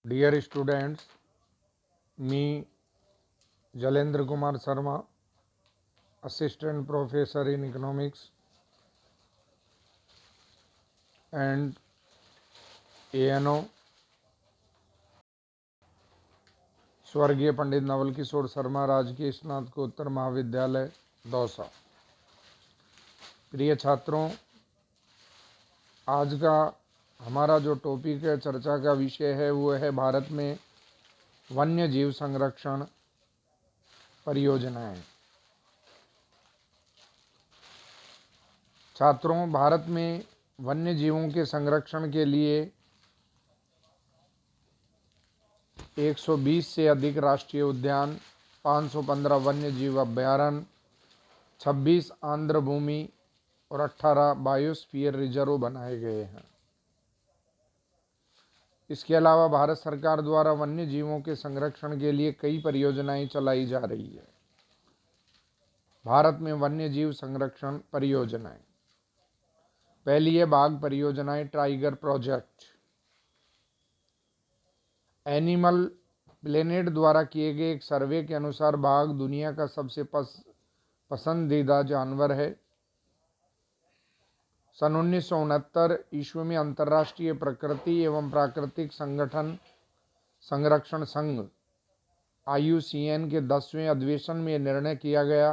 Dear students, me Jalendra Kumar Sharma, Assistant Professor in Economics and ANO, स्वर्गीय पंडित नवल किशोर शर्मा राजकीय स्नातकोत्तर महाविद्यालय दौसा। प्रिय छात्रों, आज का हमारा जो टॉपिक है, चर्चा का विषय है, वो है भारत में वन्य जीव संरक्षण परियोजनाएं। छात्रों, भारत में वन्य जीवों के संरक्षण के लिए 120 से अधिक राष्ट्रीय उद्यान, 515 वन्य जीव अभयारण्य, 26 आर्द्र भूमि और 18 बायोस्फीयर रिजर्व बनाए गए हैं। इसके अलावा भारत सरकार द्वारा वन्य जीवों के संरक्षण के लिए कई परियोजनाएं चलाई जा रही है। भारत में वन्य जीव संरक्षण परियोजनाएं, पहली है बाघ परियोजनाएं, टाइगर प्रोजेक्ट। एनिमल प्लेनेट द्वारा किए गए एक सर्वे के अनुसार बाघ दुनिया का सबसे पसंदीदा जानवर है। सन 1969 ईस्वी में अंतर्राष्ट्रीय प्रकृति एवं प्राकृतिक संरक्षण संघ IUCN के 10वें अधिवेशन में यह निर्णय किया गया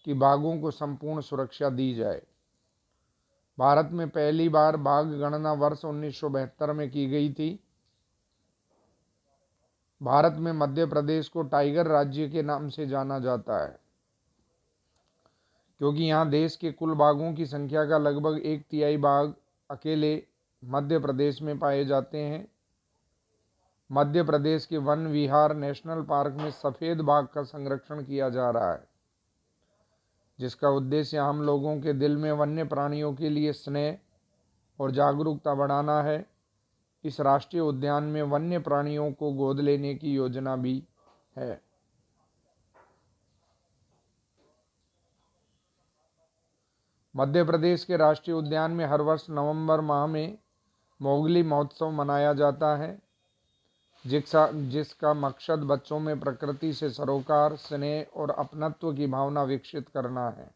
कि बाघों को संपूर्ण सुरक्षा दी जाए। भारत में पहली बार बाघ गणना वर्ष 1972 में की गई थी। भारत में मध्य प्रदेश को टाइगर राज्य के नाम से जाना जाता है, क्योंकि यहाँ देश के कुल बाघों की संख्या का लगभग 1/3 बाघ अकेले मध्य प्रदेश में पाए जाते हैं। मध्य प्रदेश के वन विहार नेशनल पार्क में सफ़ेद बाघ का संरक्षण किया जा रहा है, जिसका उद्देश्य हम लोगों के दिल में वन्य प्राणियों के लिए स्नेह और जागरूकता बढ़ाना है। इस राष्ट्रीय उद्यान में वन्य प्राणियों को गोद लेने की योजना भी है। मध्य प्रदेश के राष्ट्रीय उद्यान में हर वर्ष नवंबर माह में मोगली महोत्सव मनाया जाता है, जिसका मकसद बच्चों में प्रकृति से सरोकार, स्नेह और अपनत्व की भावना विकसित करना है।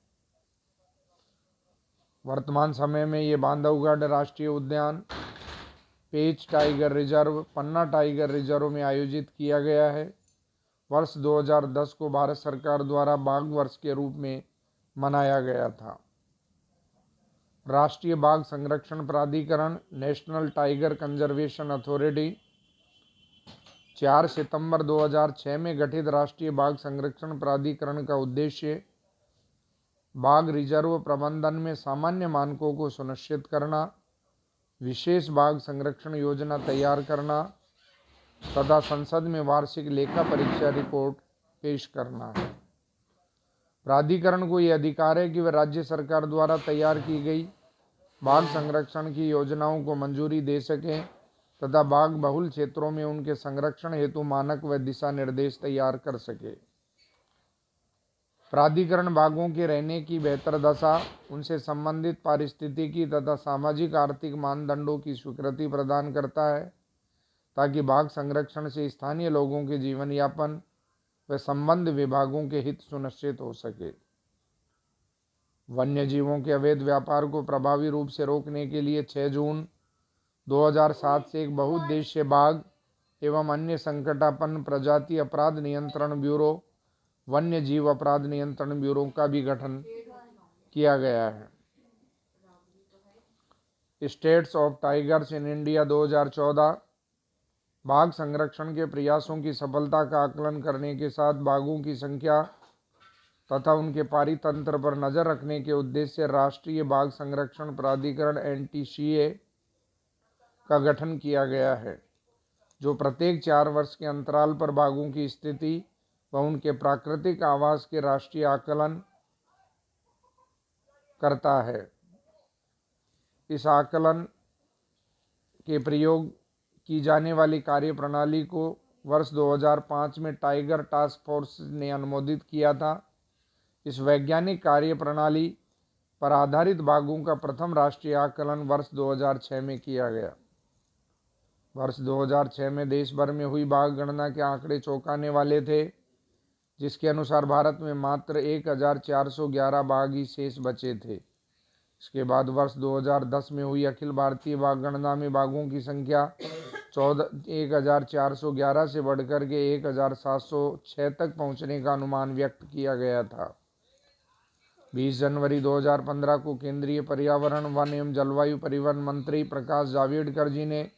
वर्तमान समय में ये बांधवगढ़ राष्ट्रीय उद्यान, पेंच टाइगर रिजर्व, पन्ना टाइगर रिजर्व में आयोजित किया गया है। वर्ष 2010 को भारत सरकार द्वारा बाघ वर्ष के रूप में मनाया गया था। राष्ट्रीय बाघ संरक्षण प्राधिकरण नेशनल टाइगर कंजर्वेशन अथॉरिटी 4 सितंबर 2006 में गठित राष्ट्रीय बाघ संरक्षण प्राधिकरण का उद्देश्य बाघ रिजर्व प्रबंधन में सामान्य मानकों को सुनिश्चित करना, विशेष बाघ संरक्षण योजना तैयार करना तथा संसद में वार्षिक लेखा परीक्षा रिपोर्ट पेश करना है। प्राधिकरण को यह अधिकार है कि वह राज्य सरकार द्वारा तैयार की गई बाघ संरक्षण की योजनाओं को मंजूरी दे सकें तथा बाघ बहुल क्षेत्रों में उनके संरक्षण हेतु मानक व दिशा निर्देश तैयार कर सके। प्राधिकरण बाघों के रहने की बेहतर दशा, उनसे संबंधित पारिस्थितिकी तथा सामाजिक आर्थिक मानदंडों की स्वीकृति प्रदान करता है, ताकि बाघ संरक्षण से स्थानीय लोगों के जीवन यापन व संबद्ध विभागों के हित सुनिश्चित हो सके। वन्य जीवों के अवैध व्यापार को प्रभावी रूप से रोकने के लिए 6 जून 2007 से एक बहुउद्देशीय बाघ एवं अन्य संकटापन्न प्रजाति अपराध नियंत्रण ब्यूरो, वन्य जीव अपराध नियंत्रण ब्यूरो का भी गठन किया गया है। States of tigers in India 2014 बाघ संरक्षण के प्रयासों की सफलता का आकलन करने के साथ बाघों की संख्या तथा उनके पारितंत्र पर नजर रखने के उद्देश्य से राष्ट्रीय बाघ संरक्षण प्राधिकरण NTCA का गठन किया गया है, जो प्रत्येक 4 वर्ष के अंतराल पर बाघों की स्थिति व उनके प्राकृतिक आवास के राष्ट्रीय आकलन करता है। इस आकलन के प्रयोग की जाने वाली कार्यप्रणाली को वर्ष 2005 में टाइगर टास्क फोर्स ने अनुमोदित किया था। इस वैज्ञानिक कार्यप्रणाली पर आधारित बाघों का प्रथम राष्ट्रीय आकलन वर्ष 2006 में किया गया। वर्ष 2006 में देश भर में हुई बाघ गणना के आंकड़े चौंकाने वाले थे, जिसके अनुसार भारत में मात्र 1411 बाघ ही शेष बचे थे। इसके बाद वर्ष 2010 में हुई अखिल भारतीय बाघ गणना में बाघों की संख्या 1411 से बढ़कर के 1706 तक पहुंचने का अनुमान व्यक्त किया गया था। 20 जनवरी 2015 को केंद्रीय पर्यावरण, वन एवं जलवायु परिवर्तन मंत्री प्रकाश जावड़ेकर जी ने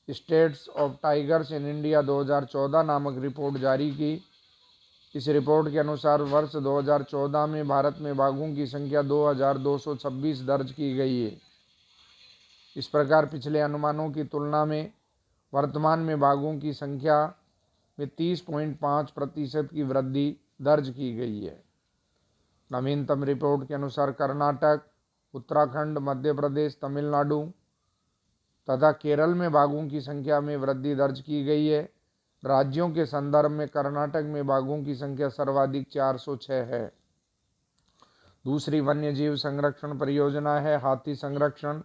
states of tigers in India 2014 नामक रिपोर्ट जारी की। इस रिपोर्ट के अनुसार वर्ष 2014 में भारत में बाघों की संख्या 2226 दर्ज की गई है। इस प्रकार पिछले अनुमानों की तुलना में वर्तमान में बाघों की संख्या में 30.5% की वृद्धि दर्ज की गई है। नवीनतम रिपोर्ट के अनुसार कर्नाटक, उत्तराखंड, मध्य प्रदेश, तमिलनाडु तथा केरल में बाघों की संख्या में वृद्धि दर्ज की गई है। राज्यों के संदर्भ में कर्नाटक में बाघों की संख्या सर्वाधिक 406 है। दूसरी वन्यजीव संरक्षण परियोजना है हाथी संरक्षण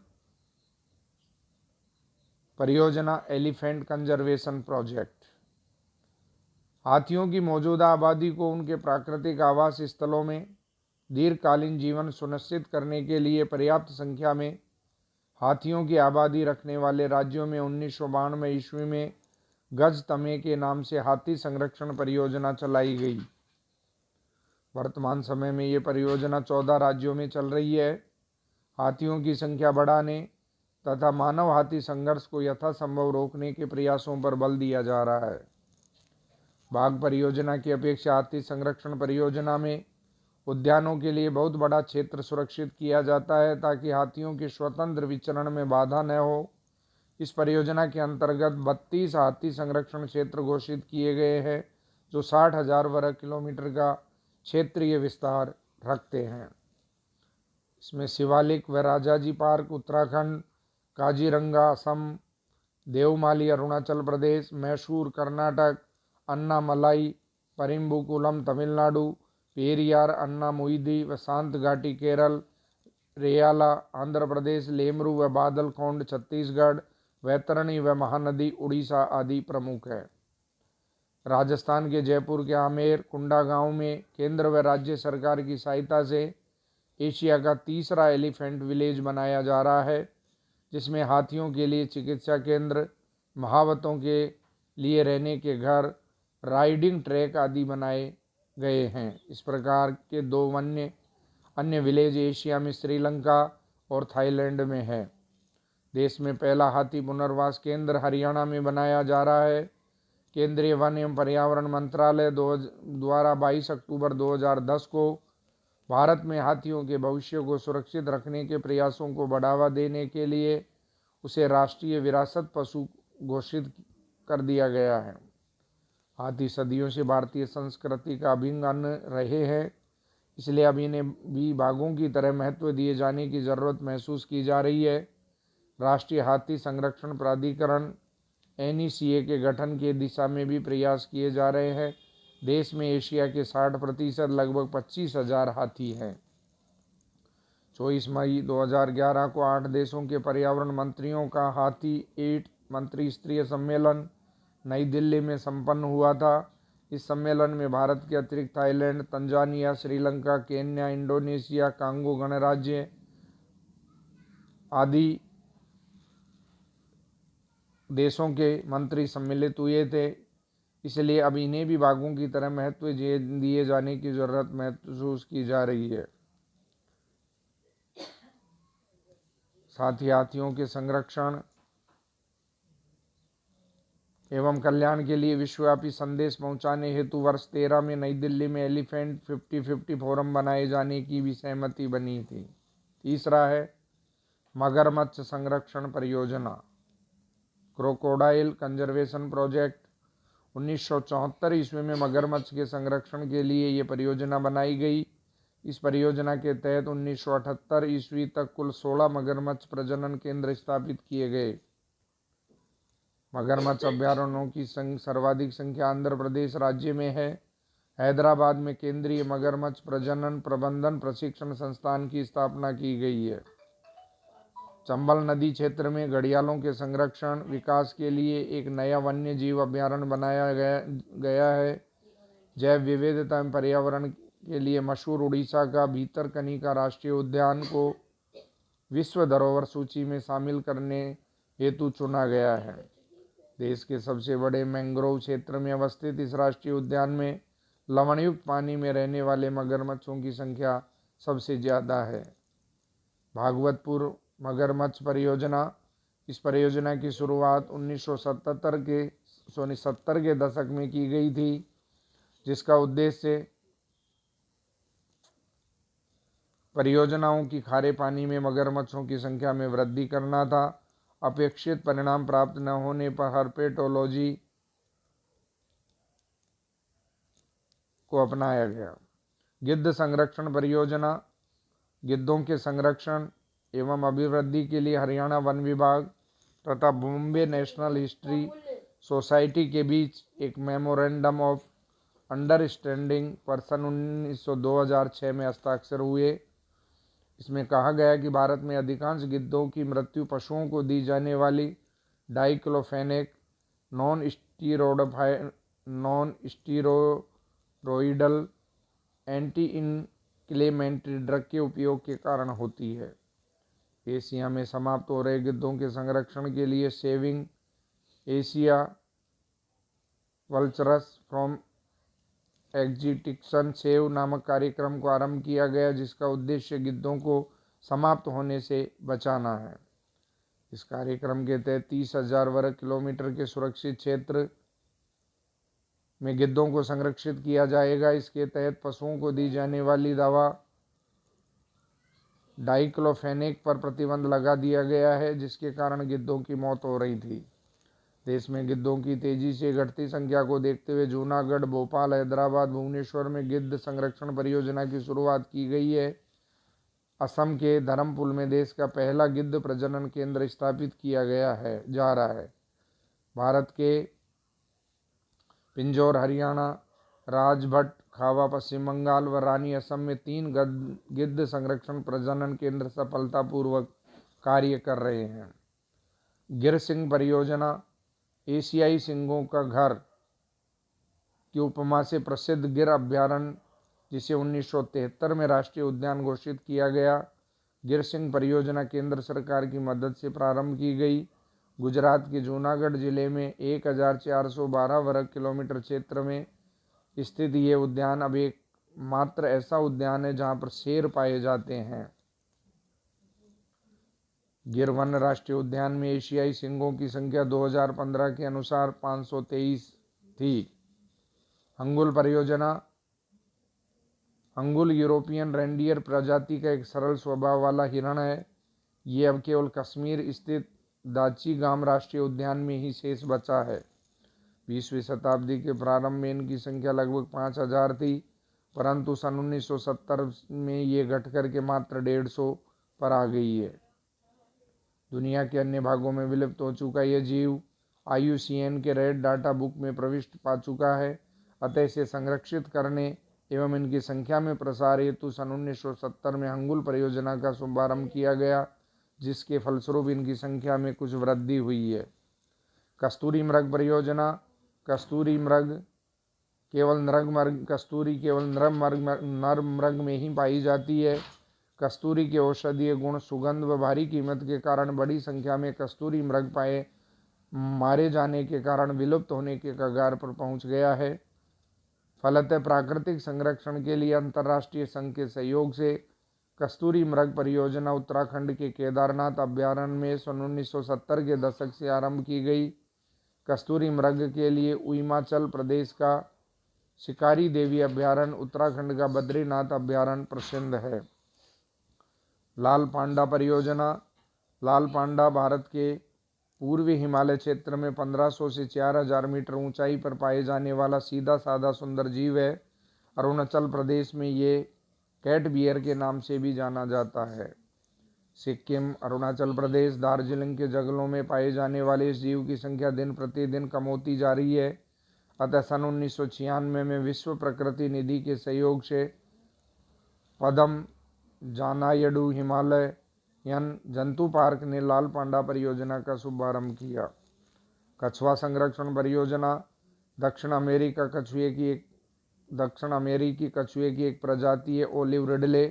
परियोजना, एलिफेंट कंजर्वेशन प्रोजेक्ट। हाथियों की मौजूदा आबादी को उनके प्राकृतिक आवास स्थलों में दीर्घकालीन जीवन सुनिश्चित करने के लिए पर्याप्त संख्या में हाथियों की आबादी रखने वाले राज्यों में 1992 ईस्वी में गज तमे के नाम से हाथी संरक्षण परियोजना चलाई गई। वर्तमान समय में ये परियोजना 14 राज्यों में चल रही है। हाथियों की संख्या बढ़ाने तथा मानव हाथी संघर्ष को यथासंभव रोकने के प्रयासों पर बल दिया जा रहा है। बाघ परियोजना की अपेक्षा हाथी संरक्षण परियोजना में उद्यानों के लिए बहुत बड़ा क्षेत्र सुरक्षित किया जाता है ताकि हाथियों के स्वतंत्र विचरण में बाधा न हो। इस परियोजना के अंतर्गत 32 हाथी संरक्षण क्षेत्र घोषित किए गए हैं जो 60,000 वर्ग किलोमीटर का क्षेत्रीय विस्तार रखते हैं। इसमें शिवालिक व राजाजी पार्क उत्तराखंड, काजीरंगा असम, देवमाली अरुणाचल प्रदेश, मैसूर कर्नाटक, अन्नामलाई परिम्बिकुलम तमिलनाडु, पेरियार अन्नामुइदी व शांत घाटी केरल, रेयाला आंध्र प्रदेश, लेमरू व बादलखोंड छत्तीसगढ़, वैतरणी व महानदी उड़ीसा आदि प्रमुख है। राजस्थान के जयपुर के आमेर कुंडा गांव में केंद्र व राज्य सरकार की सहायता से एशिया का तीसरा एलिफेंट विलेज बनाया जा रहा है, जिसमें हाथियों के लिए चिकित्सा केंद्र, महावतों के लिए रहने के घर, राइडिंग ट्रैक आदि बनाए गए हैं। इस प्रकार के 2 अन्य विलेज एशिया में श्रीलंका और थाईलैंड में है। देश में पहला हाथी पुनर्वास केंद्र हरियाणा में बनाया जा रहा है। केंद्रीय वन एवं पर्यावरण मंत्रालय द्वारा 22 अक्टूबर 2010 को भारत में हाथियों के भविष्य को सुरक्षित रखने के प्रयासों को बढ़ावा देने के लिए उसे राष्ट्रीय विरासत पशु घोषित कर दिया गया है। हाथी सदियों से भारतीय संस्कृति का अभिन्न अंग रहे हैं, इसलिए अब इन्हें भी बाघों की तरह महत्व दिए जाने की ज़रूरत महसूस की जा रही है। राष्ट्रीय हाथी संरक्षण प्राधिकरण NECA के गठन की दिशा में भी प्रयास किए जा रहे हैं। देश में एशिया के 60% लगभग 25,000 हाथी हैं। 24 मई 2011 को 8 देशों के पर्यावरण मंत्रियों का हाथी 8 मंत्री स्तरीय सम्मेलन नई दिल्ली में संपन्न हुआ था। इस सम्मेलन में भारत के अतिरिक्त Thailand, Tanzania, Sri Lanka, Kenya, Indonesia, Congo गणराज्य आदि देशों के मंत्री सम्मिलित हुए थे। इसलिए अब इन्हें भी बाघों की तरह महत्व दिए जाने की जरूरत महसूस की जा रही है। साथ ही हाथियों के संरक्षण एवं कल्याण के लिए विश्वव्यापी संदेश पहुंचाने हेतु वर्ष 13 में नई दिल्ली में एलिफेंट 50-50 फोरम बनाए जाने की भी सहमति बनी थी। तीसरा है मगरमच्छ संरक्षण परियोजना, क्रोकोडाइल कंजर्वेशन प्रोजेक्ट। 1974 ईस्वी में मगरमच्छ के संरक्षण के लिए ये परियोजना बनाई गई। इस परियोजना के तहत 1978 ईस्वी तक कुल 16 मगरमच्छ प्रजनन केंद्र स्थापित किए गए। मगरमच्छ अभयारण्यों की सर्वाधिक संख्या आंध्र प्रदेश राज्य में है। हैदराबाद में केंद्रीय मगरमच्छ प्रजनन प्रबंधन प्रशिक्षण संस्थान की स्थापना की गई है। चंबल नदी क्षेत्र में घड़ियालों के संरक्षण विकास के लिए एक नया वन्य जीव अभयारण्य बनाया गया है। जैव विविधता एवं पर्यावरण के लिए मशहूर उड़ीसा का भीतरकनिका राष्ट्रीय उद्यान को विश्व धरोहर सूची में शामिल करने हेतु चुना गया है। देश के सबसे बड़े मैंग्रोव क्षेत्र में अवस्थित इस राष्ट्रीय उद्यान में लवणयुक्त पानी में रहने वाले मगरमच्छों की संख्या सबसे ज़्यादा है। भागवतपुर मगरमच्छ परियोजना, इस परियोजना की शुरुआत 1970 के दशक में की गई थी, जिसका उद्देश्य परियोजनाओं की खारे पानी में मगरमच्छों की संख्या में वृद्धि करना था। अपेक्षित परिणाम प्राप्त न होने पर हर्पेटोलॉजी को अपनाया गया। गिद्ध संरक्षण परियोजना, गिद्धों के संरक्षण एवं अभिवृद्धि के लिए हरियाणा वन विभाग तथा बॉम्बे नेशनल हिस्ट्री सोसाइटी के बीच एक मेमोरेंडम ऑफ अंडरस्टैंडिंग पर सन 2006 में हस्ताक्षर हुए। इसमें कहा गया कि भारत में अधिकांश गिद्धों की मृत्यु पशुओं को दी जाने वाली diclofenac non steroidal anti inflammatory drug के उपयोग के कारण होती है। एशिया में समाप्त हो रहे गिद्धों के संरक्षण के लिए सेविंग एशिया वल्चरस फ्रॉम एग्जिटिंक्शन सेव नामक कार्यक्रम को आरंभ किया गया, जिसका उद्देश्य गिद्धों को समाप्त होने से बचाना है। इस कार्यक्रम के तहत 30,000 वर्ग किलोमीटर के सुरक्षित क्षेत्र में गिद्धों को संरक्षित किया जाएगा। इसके तहत पशुओं को दी जाने वाली दवा डाइक्लोफेनेक पर प्रतिबंध लगा दिया गया है, जिसके कारण गिद्धों की मौत हो रही थी। देश में गिद्धों की तेजी से घटती संख्या को देखते हुए जूनागढ़, भोपाल, हैदराबाद, भुवनेश्वर में गिद्ध संरक्षण परियोजना की शुरुआत की गई है। असम के धरमपुर में देश का पहला गिद्ध प्रजनन केंद्र स्थापित किया जा रहा है। भारत के पिंजौर हरियाणा, राजभट खावा पश्चिम बंगाल व रानी असम में 3 गिद्ध संरक्षण प्रजनन केंद्र सफलतापूर्वक कार्य कर रहे हैं। गिर सिंह परियोजना, एशियाई सिंहों का घर की उपमा से प्रसिद्ध गिर अभयारण्य, जिसे 1973 में राष्ट्रीय उद्यान घोषित किया गया। गिर सिंह परियोजना केंद्र सरकार की मदद से प्रारंभ की गई। गुजरात के जूनागढ़ जिले में 1412 वर्ग किलोमीटर क्षेत्र में स्थित ये उद्यान अब एक मात्र ऐसा उद्यान है जहां पर शेर पाए जाते हैं। गिर वन राष्ट्रीय उद्यान में एशियाई सिंहों की संख्या 2015 के अनुसार 523 थी। हंगुल परियोजना, हंगुल यूरोपियन रेंडियर प्रजाति का एक सरल स्वभाव वाला हिरण है। ये अब केवल कश्मीर स्थित दाची-गाम राष्ट्रीय उद्यान में ही शेष बचा है। 20वीं शताब्दी के प्रारंभ में इनकी संख्या लगभग 5000 थी, परंतु सन 1970 में ये घटकर के मात्र 150 पर आ गई है। दुनिया के अन्य भागों में विलुप्त हो चुका यह जीव IUCN के रेड डाटा बुक में प्रविष्टि पा चुका है। अतः इसे संरक्षित करने एवं इनकी संख्या में प्रसार हेतु सन 1970 में हंगुल परियोजना का शुभारंभ किया गया, जिसके फलस्वरूप इनकी संख्या में कुछ वृद्धि हुई है। कस्तूरी मृग परियोजना, कस्तूरी केवल नर मृग में ही पाई जाती है। कस्तूरी के औषधीय गुण, सुगंध व भारी कीमत के कारण बड़ी संख्या में कस्तूरी मृग मारे जाने के कारण विलुप्त होने के कगार पर पहुंच गया है। फलतः प्राकृतिक संरक्षण के लिए अंतर्राष्ट्रीय संघ के सहयोग से कस्तूरी मृग परियोजना उत्तराखंड के केदारनाथ अभयारण्य में सन 1970 के दशक से आरंभ की गई। कस्तूरी मृग के लिए हिमाचल प्रदेश का शिकारी देवी अभयारण्य, उत्तराखंड का बद्रीनाथ अभयारण्य प्रसिद्ध है। लाल पांडा परियोजना, लाल पांडा भारत के पूर्वी हिमालय क्षेत्र में 1500 से 4000 मीटर ऊंचाई पर पाए जाने वाला सीधा साधा सुंदर जीव है। अरुणाचल प्रदेश में ये कैट बियर के नाम से भी जाना जाता है। सिक्किम, अरुणाचल प्रदेश, दार्जिलिंग के जंगलों में पाए जाने वाले इस जीव की संख्या दिन प्रतिदिन कम होती जा रही है। अतः सन 1996 में विश्व प्रकृति निधि के सहयोग से पदम जानायडू जंतु पार्क ने लाल पांडा परियोजना का शुभारंभ किया। कछुआ संरक्षण परियोजना दक्षिण अमेरिकी कछुए की एक प्रजाति है, ओलिव रिडले।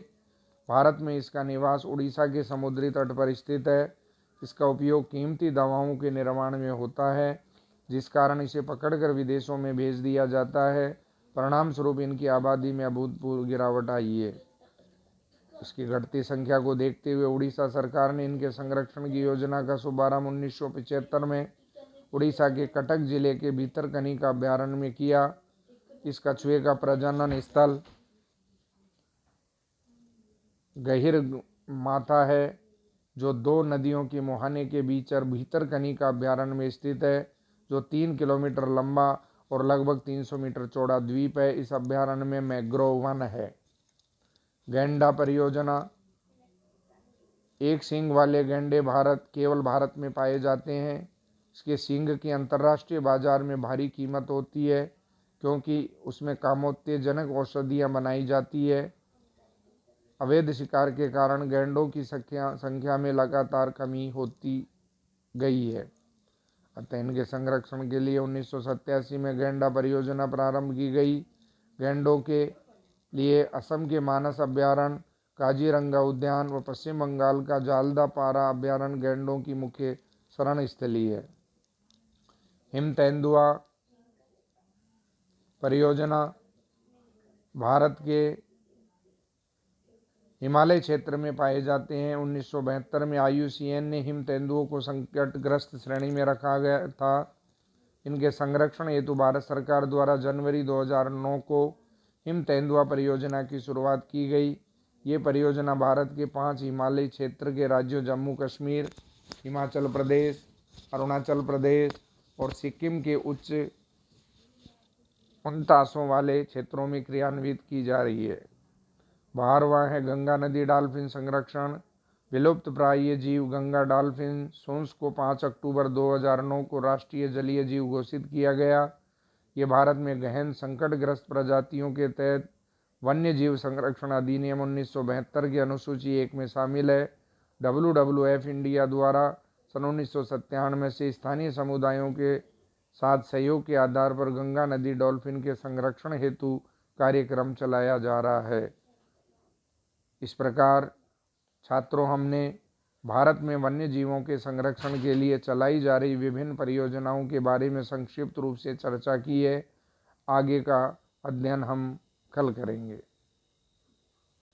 भारत में इसका निवास उड़ीसा के समुद्री तट पर स्थित है। इसका उपयोग कीमती दवाओं के निर्माण में होता है, जिस कारण इसे पकड़कर विदेशों में भेज दिया जाता है। परिणाम स्वरूप इनकी आबादी में अभूतपूर्व गिरावट आई है। इसकी घटती संख्या को देखते हुए उड़ीसा सरकार ने इनके संरक्षण की योजना का शुभारंभ 1975 में उड़ीसा के कटक जिले के भीतरकनिका अभयारण्य में किया। इस कछुए का प्रजनन स्थल गहीर माथा है, जो दो नदियों के मुहाने के बीच और भीतरकनिका अभयारण्य में स्थित है, जो 3 किलोमीटर लंबा और लगभग 300 मीटर चौड़ा द्वीप है। इस अभयारण्य में मैंग्रोव वन है। गैंडा परियोजना, एक सींग वाले गैंडे केवल भारत में पाए जाते हैं। इसके सींग की अंतर्राष्ट्रीय बाजार में भारी कीमत होती है, क्योंकि उसमें कामोत्तेजनक औषधियाँ बनाई जाती है। अवैध शिकार के कारण गैंडों की संख्या में लगातार कमी होती गई है। अतः इनके संरक्षण के लिए 1987 में गैंडा परियोजना प्रारंभ की गई। गैंडों के लिए असम के मानस अभयारण्य, काजीरंगा उद्यान व पश्चिम बंगाल का जालदा पारा अभयारण्य गैंडों की मुख्य शरण स्थली है। हिम तेंदुआ परियोजना भारत के हिमालय क्षेत्र में पाए जाते हैं। 1972 में IUCN ने हिम तेंदुओं को संकटग्रस्त श्रेणी में रखा गया था। इनके संरक्षण हेतु भारत सरकार द्वारा जनवरी 2009 को हिम तेंदुआ परियोजना की शुरुआत की गई। ये परियोजना भारत के 5 हिमालयी क्षेत्र के राज्यों जम्मू कश्मीर, हिमाचल प्रदेश, अरुणाचल प्रदेश और सिक्किम के उच्च उन्तासों वाले क्षेत्रों में क्रियान्वित की जा रही है। 12वां है गंगा नदी डॉल्फिन संरक्षण। विलुप्त प्राय जीव गंगा डॉल्फिन सोंस को 5 अक्टूबर 2009 को राष्ट्रीय जलीय जीव घोषित किया गया। ये भारत में गहन संकटग्रस्त प्रजातियों के तहत वन्य जीव संरक्षण अधिनियम 1972 की अनुसूची 1 में शामिल है। WWF इंडिया द्वारा सन 1997 से स्थानीय समुदायों के साथ सहयोग के आधार पर गंगा नदी डॉल्फिन के संरक्षण हेतु कार्यक्रम चलाया जा रहा है। इस प्रकार छात्रों, हमने भारत में वन्य जीवों के संरक्षण के लिए चलाई जा रही विभिन्न परियोजनाओं के बारे में संक्षिप्त रूप से चर्चा की है। आगे का अध्ययन हम कल करेंगे।